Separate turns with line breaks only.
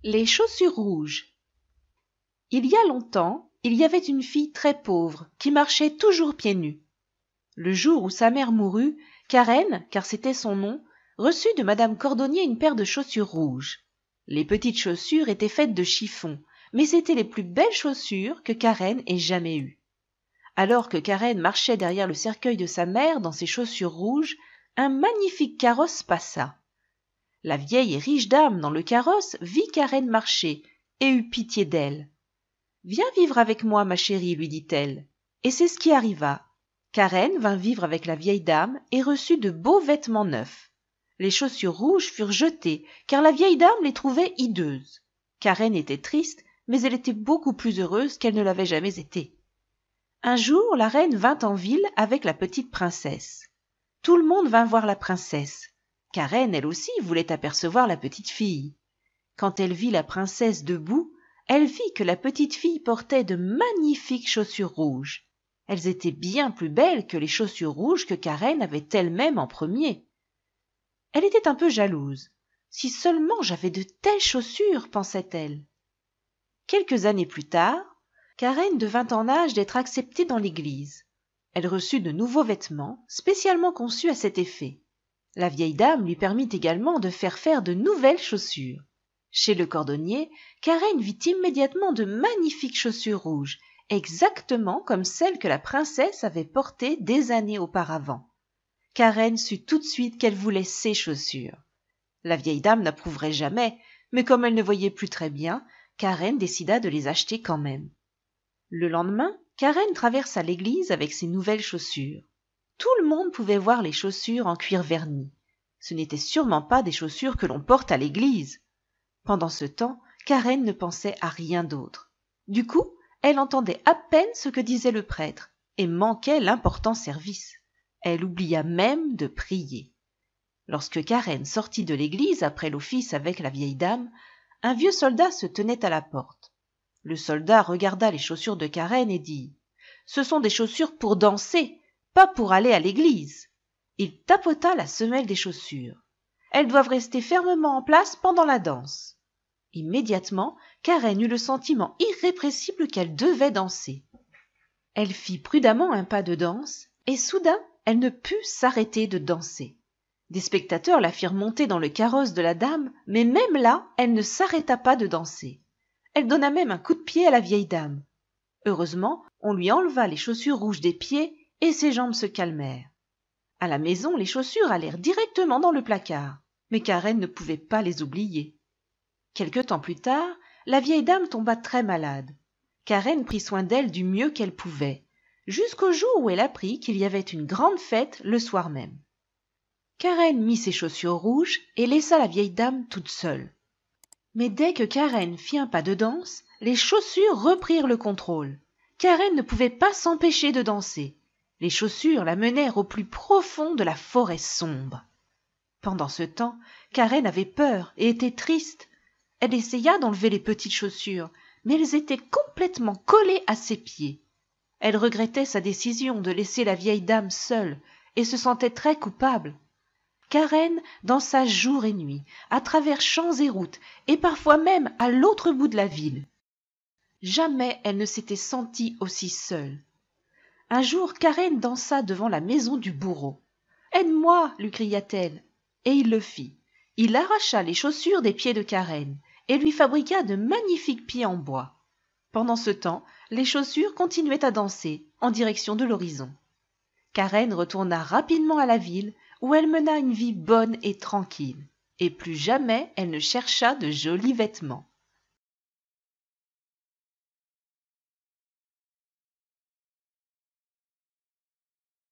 Les chaussures rouges. Il y a longtemps, il y avait une fille très pauvre qui marchait toujours pieds nus. Le jour où sa mère mourut, Karen, car c'était son nom, reçut de madame Cordonnier une paire de chaussures rouges. Les petites chaussures étaient faites de chiffon, mais c'étaient les plus belles chaussures que Karen ait jamais eues. Alors que Karen marchait derrière le cercueil de sa mère dans ses chaussures rouges, un magnifique carrosse passa. La vieille et riche dame dans le carrosse vit Karen marcher et eut pitié d'elle. « Viens vivre avec moi, ma chérie, lui dit-elle. Et c'est ce qui arriva. Karen vint vivre avec la vieille dame et reçut de beaux vêtements neufs. Les chaussures rouges furent jetées, car la vieille dame les trouvait hideuses. Karen était triste, mais elle était beaucoup plus heureuse qu'elle ne l'avait jamais été. Un jour, la reine vint en ville avec la petite princesse. Tout le monde vint voir la princesse. Karen, elle aussi, voulait apercevoir la petite fille. Quand elle vit la princesse debout, elle vit que la petite fille portait de magnifiques chaussures rouges. Elles étaient bien plus belles que les chaussures rouges que Karen avait elle-même en premier. Elle était un peu jalouse. « Si seulement j'avais de telles chaussures, pensait-elle. » Quelques années plus tard, Karen devint en âge d'être acceptée dans l'église. Elle reçut de nouveaux vêtements, spécialement conçus à cet effet. La vieille dame lui permit également de faire de nouvelles chaussures. Chez le cordonnier, Karen vit immédiatement de magnifiques chaussures rouges, exactement comme celles que la princesse avait portées des années auparavant. Karen sut tout de suite qu'elle voulait ces chaussures. La vieille dame n'approuverait jamais, mais comme elle ne voyait plus très bien, Karen décida de les acheter quand même. Le lendemain, Karen traversa l'église avec ses nouvelles chaussures. Tout le monde pouvait voir les chaussures en cuir verni. Ce n'étaient sûrement pas des chaussures que l'on porte à l'église. Pendant ce temps, Karen ne pensait à rien d'autre. Du coup, elle entendait à peine ce que disait le prêtre et manquait l'important service. Elle oublia même de prier. Lorsque Karen sortit de l'église après l'office avec la vieille dame, un vieux soldat se tenait à la porte. Le soldat regarda les chaussures de Karen et dit « Ce sont des chaussures pour danser, pas pour aller à l'église. » Il tapota la semelle des chaussures. « Elles doivent rester fermement en place pendant la danse. » Immédiatement, Karen eut le sentiment irrépressible qu'elle devait danser. Elle fit prudemment un pas de danse, et soudain, elle ne put s'arrêter de danser. Des spectateurs la firent monter dans le carrosse de la dame, mais même là, elle ne s'arrêta pas de danser. Elle donna même un coup de pied à la vieille dame. Heureusement, on lui enleva les chaussures rouges des pieds et ses jambes se calmèrent. À la maison, les chaussures allèrent directement dans le placard, mais Karen ne pouvait pas les oublier. Quelque temps plus tard, la vieille dame tomba très malade. Karen prit soin d'elle du mieux qu'elle pouvait, jusqu'au jour où elle apprit qu'il y avait une grande fête le soir même. Karen mit ses chaussures rouges et laissa la vieille dame toute seule. Mais dès que Karen fit un pas de danse, les chaussures reprirent le contrôle. Karen ne pouvait pas s'empêcher de danser. Les chaussures la menèrent au plus profond de la forêt sombre. Pendant ce temps, Karen avait peur et était triste. Elle essaya d'enlever les petites chaussures, mais elles étaient complètement collées à ses pieds. Elle regrettait sa décision de laisser la vieille dame seule et se sentait très coupable. Karen dansa jour et nuit, à travers champs et routes, et parfois même à l'autre bout de la ville. Jamais elle ne s'était sentie aussi seule. Un jour, Karen dansa devant la maison du bourreau. « Aide-moi » lui cria-t-elle, et il le fit. Il arracha les chaussures des pieds de Karen et lui fabriqua de magnifiques pieds en bois. Pendant ce temps, les chaussures continuaient à danser en direction de l'horizon. Karen retourna rapidement à la ville où elle mena une vie bonne et tranquille, et plus jamais elle ne chercha de jolis vêtements.